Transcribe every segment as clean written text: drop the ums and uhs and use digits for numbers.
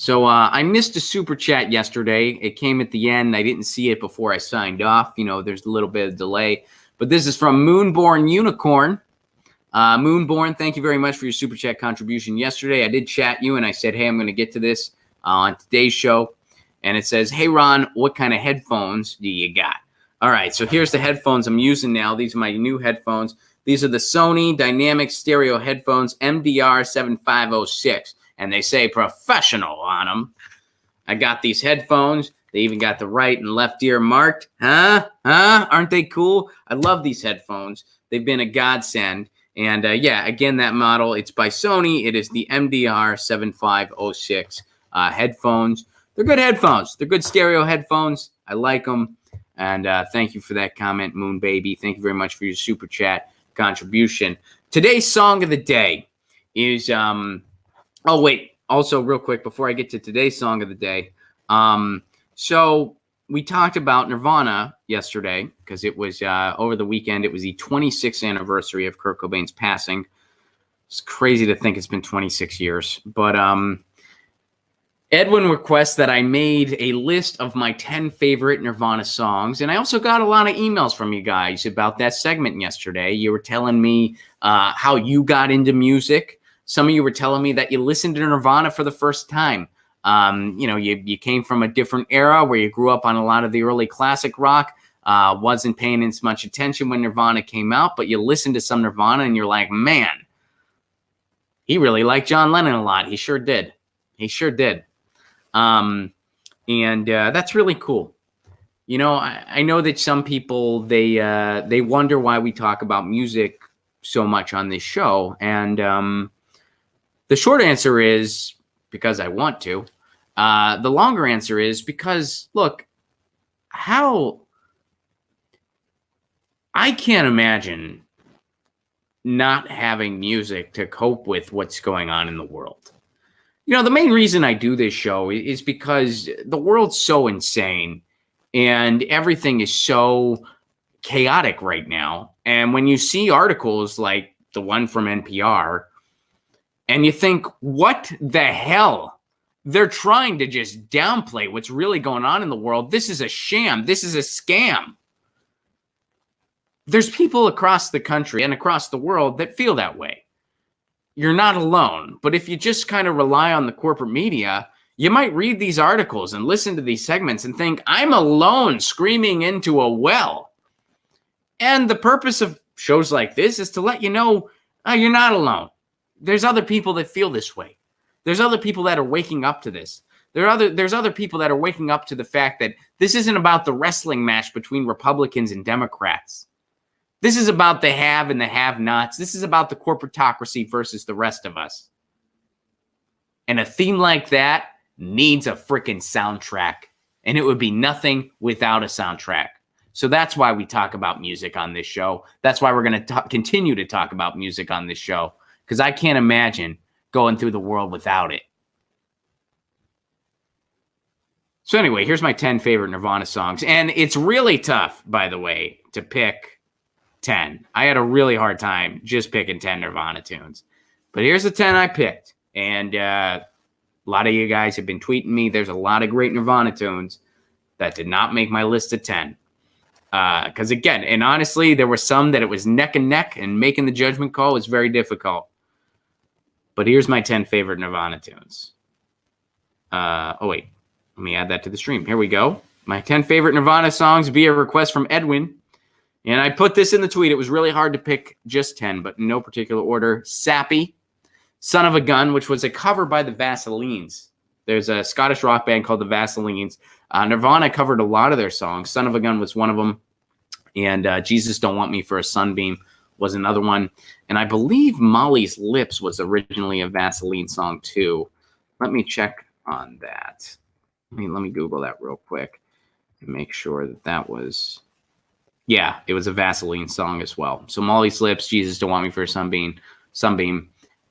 So I missed a super chat yesterday. It came at the end. I didn't see it before I signed off. You know, there's a little bit of delay. But this is from Moonborn Unicorn. Moonborn, thank you very much for your super chat contribution yesterday. I did chat you, and I said, hey, I'm going to get to this on today's show. And it says, hey, Ron, what kind of headphones do you got? All right, so here's the headphones I'm using now. These are my new headphones. These are the Sony Dynamic Stereo Headphones MDR 7506. And they say professional on them. I got these headphones. They even got the right and left ear marked. Huh? Aren't they cool? I love these headphones. They've been a godsend. And yeah, again, that model, it's by Sony. It is the MDR 7506 headphones. They're good headphones. They're good stereo headphones. I like them. And thank you for that comment, Moon Baby. Thank you very much for your super chat contribution. Today's song of the day is... Oh, wait. Also, real quick, before I get to today's song of the day. So we talked about Nirvana yesterday because it was over the weekend. It was the 26th anniversary of Kurt Cobain's passing. It's crazy to think it's been 26 years. But Edwin requests that I made a list of my 10 favorite Nirvana songs. And I also got a lot of emails from you guys about that segment yesterday. You were telling me how you got into music. Some of you were telling me that you listened to Nirvana for the first time. You know, you came from a different era where you grew up on a lot of the early classic rock, wasn't paying as much attention when Nirvana came out, but you listened to some Nirvana and you're like, man, he really liked John Lennon a lot. He sure did. He sure did. And that's really cool. You know, I know that some people, they wonder why we talk about music so much on this show. And the short answer is because I want to. The longer answer is because, look, I can't imagine not having music to cope with what's going on in the world. You know, the main reason I do this show is because the world's so insane and everything is so chaotic right now. And when you see articles like the one from NPR, and you think, what the hell? They're trying to just downplay what's really going on in the world. This is a sham. This is a scam. There's people across the country and across the world that feel that way. You're not alone. But if you just kind of rely on the corporate media, you might read these articles and listen to these segments and think, I'm alone screaming into a well. And the purpose of shows like this is to let you know you're not alone. There's other people that feel this way. There's other people that are waking up to this. There's other people that are waking up to the fact that this isn't about the wrestling match between Republicans and Democrats. This is about the have and the have-nots. This is about the corporatocracy versus the rest of us. And a theme like that needs a freaking soundtrack. And it would be nothing without a soundtrack. So that's why we talk about music on this show. That's why we're going to continue to talk about music on this show. Because I can't imagine going through the world without it. So anyway, here's my 10 favorite Nirvana songs. And it's really tough, by the way, to pick 10. I had a really hard time just picking 10 Nirvana tunes. But here's the 10 I picked. And a lot of you guys have been tweeting me. There's a lot of great Nirvana tunes that did not make my list of 10. Because again, and honestly, there were some that it was neck and neck, and making the judgment call was very difficult. But here's my 10 favorite Nirvana tunes. Oh, wait. Let me add that to the stream. Here we go. My 10 favorite Nirvana songs via request from Edwin. And I put this in the tweet. It was really hard to pick just 10, but in no particular order. Sappy, Son of a Gun, which was a cover by the Vaselines. There's a Scottish rock band called the Vaselines. Nirvana covered a lot of their songs. Son of a Gun was one of them. And Jesus Don't Want Me for a Sunbeam was another one. And I believe Molly's Lips was originally a Vaseline song too. Let me check on that. Let me Google that real quick to make sure that that was... Yeah, it was a Vaseline song as well. So Molly's Lips, Jesus Don't Want Me for a Sunbeam,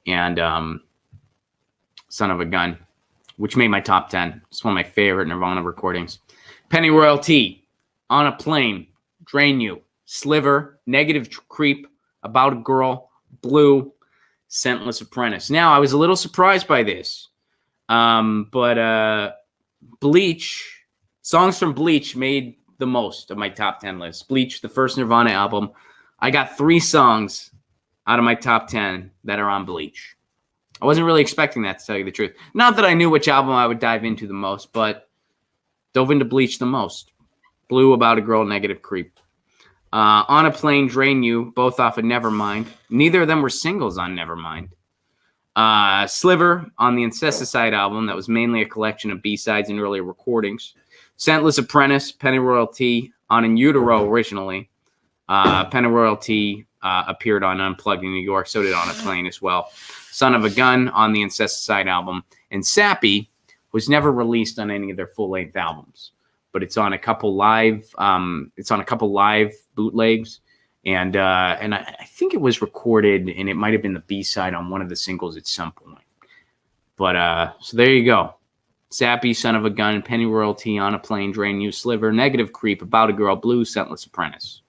and Son of a Gun, which made my top 10. It's one of my favorite Nirvana recordings. Penny Royalty, On a Plane, Drain You, Sliver, Negative Creep, About a Girl, Blue, Scentless Apprentice. Now, I was a little surprised by this. But Bleach, songs from Bleach made the most of my top 10 list. Bleach, the first Nirvana album. I got 3 songs out of my top 10 that are on Bleach. I wasn't really expecting that, to tell you the truth. Not that I knew which album I would dive into the most, but dove into Bleach the most. Blue, About a Girl, Negative Creep. On a Plane, Drain You, both off of Nevermind. Neither of them were singles on Nevermind. Sliver on the Incesticide album, that was mainly a collection of B-sides and earlier recordings. Scentless Apprentice, Pennyroyal T on In Utero originally. Pennyroyal T appeared on Unplugged in New York, so did On a Plane as well. Son of a Gun on the Incesticide album. And Sappy was never released on any of their full-length albums, but it's on a couple live bootlegs. And I think it was recorded, and it might have been the B-side on one of the singles at some point. But so there you go. Sappy, Son of a Gun, Pennyroyal T, On a Plane, Drain You, Sliver, Negative Creep, About a Girl, Blue, Scentless Apprentice.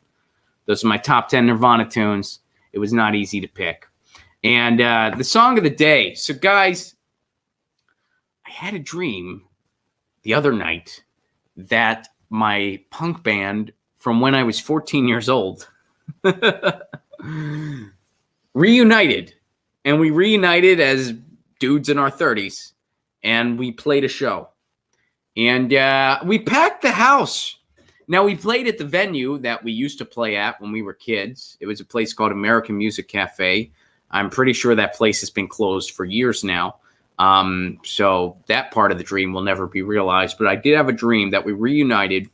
Those are my top 10 Nirvana tunes. It was not easy to pick. And the song of the day. So, guys, I had a dream the other night that my punk band from when I was 14 years old reunited. And we reunited as dudes in our 30s. And we played a show. And we packed the house. Now, we played at the venue that we used to play at when we were kids. It was a place called American Music Cafe. I'm pretty sure that place has been closed for years now. So that part of the dream will never be realized. But I did have a dream that we reunited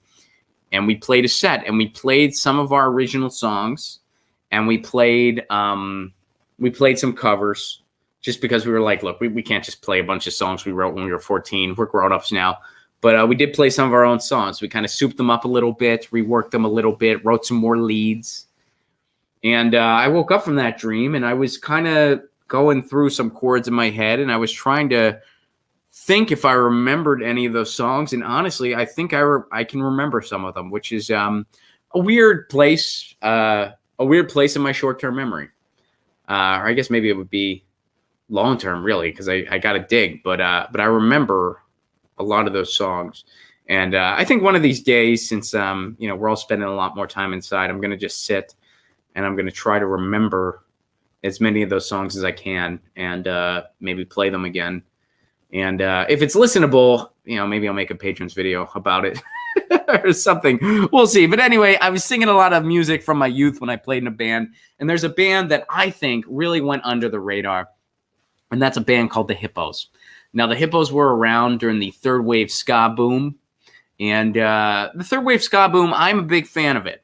and we played a set. And we played some of our original songs. And we played some covers. Just because we were like, look, we can't just play a bunch of songs we wrote when we were 14. We're grown-ups now. But we did play some of our own songs. We kind of souped them up a little bit, reworked them a little bit, wrote some more leads. And I woke up from that dream, and I was kind of going through some chords in my head, and I was trying to think if I remembered any of those songs. And honestly, I think I can remember some of them, which is a weird place in my short-term memory. Or I guess maybe it would be long-term, really, because I got to dig. But I remember a lot of those songs. And I think one of these days, since we're all spending a lot more time inside, I'm going to just sit and I'm going to try to remember as many of those songs as I can and maybe play them again. And if it's listenable, maybe I'll make a patrons video about it or something. We'll see. But anyway, I was singing a lot of music from my youth when I played in a band. And there's a band that I think really went under the radar. And that's a band called the Hippos. Now, the Hippos were around during the third wave ska boom. And the third wave ska boom, I'm a big fan of it.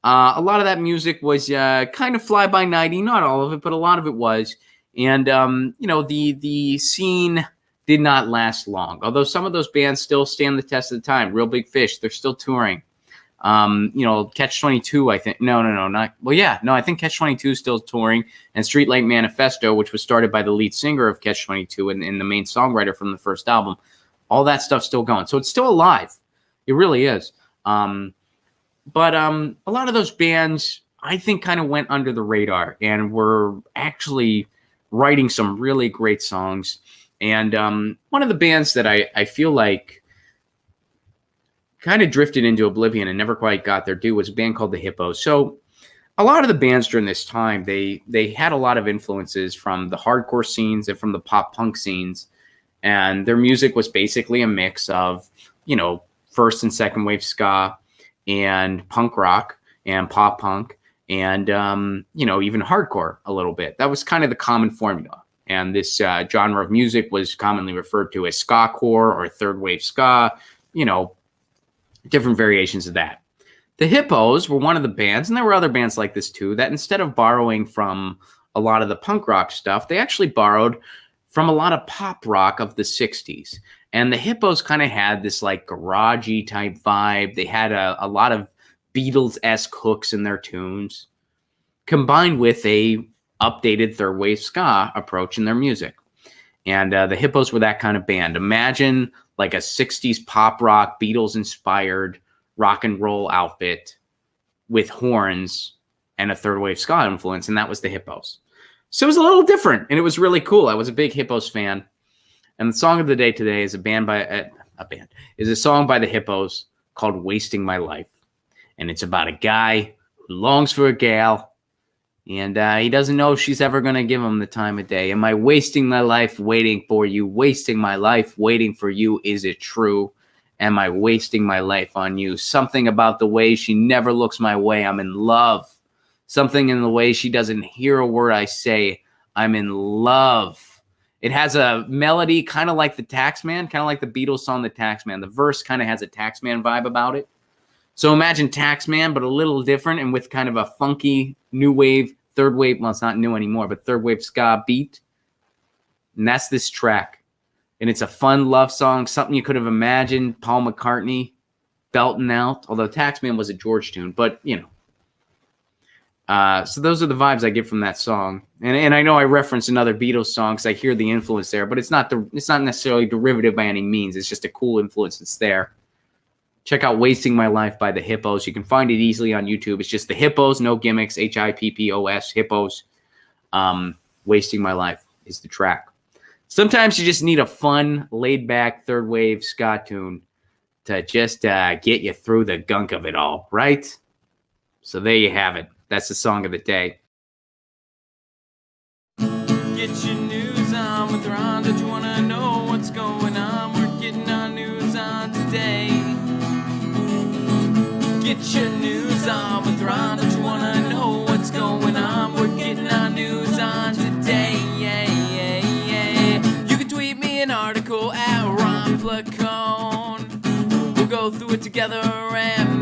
A lot of that music was kind of fly-by-nighty. Not all of it, but a lot of it was. And, the scene did not last long. Although some of those bands still stand the test of the time. Real Big Fish, they're still touring. Catch-22, I think. I think Catch-22 is still touring. And Streetlight Manifesto, which was started by the lead singer of Catch-22 and the main songwriter from the first album, all that stuff's still going. So it's still alive. It really is. But a lot of those bands, I think, kind of went under the radar and were actually writing some really great songs. And one of the bands that I feel like kind of drifted into oblivion and never quite got their due was a band called the Hippos. So a lot of the bands during this time, they had a lot of influences from the hardcore scenes and from the pop punk scenes. And their music was basically a mix of, first and second wave ska and punk rock and pop punk and, even hardcore a little bit. That was kind of the common formula. And this genre of music was commonly referred to as ska-core or third wave ska, different variations of that. The Hippos were one of the bands, and there were other bands like this too, that instead of borrowing from a lot of the punk rock stuff, they actually borrowed from a lot of pop rock of the 60s. And the Hippos kind of had this like garagey type vibe. They had a lot of Beatles-esque hooks in their tunes, combined with a updated third wave ska approach in their music. And the Hippos were that kind of band. Imagine like a 60s pop rock, Beatles-inspired rock and roll outfit with horns and a third wave ska influence, and that was the Hippos. So it was a little different, and it was really cool. I was a big Hippos fan. And the song of the day today is a song by the Hippos called "Wasting My Life," and it's about a guy who longs for a gal, and he doesn't know if she's ever going to give him the time of day. Am I wasting my life waiting for you? Wasting my life waiting for you? Is it true? Am I wasting my life on you? Something about the way she never looks my way. I'm in love. Something in the way she doesn't hear a word I say. I'm in love. It has a melody kind of like the Taxman, kind of like the Beatles song The Taxman. The verse kind of has a Taxman vibe about it. So imagine Taxman, but a little different and with kind of a funky new wave, third wave, well, it's not new anymore, but third wave ska beat. And that's this track. And it's a fun love song, something you could have imagined Paul McCartney belting out, although Taxman was a George tune, but, you know. So those are the vibes I get from that song. And I know I reference another Beatles song because I hear the influence there, but it's not necessarily derivative by any means. It's just a cool influence that's there. Check out Wasting My Life by the Hippos. You can find it easily on YouTube. It's just the Hippos, no gimmicks, Hippos, Hippos. Wasting My Life is the track. Sometimes you just need a fun, laid-back, third-wave ska tune to just get you through the gunk of it all, right? So there you have it. That's the song of the day. Get your news on with Ron. Don't you want to know what's going on? We're getting our news on today. Get your news on with Ron. Don't you want to know what's going on? We're getting our news on today. Yeah, yeah, yeah. You can tweet me an article at Ron Placone. We'll go through it together and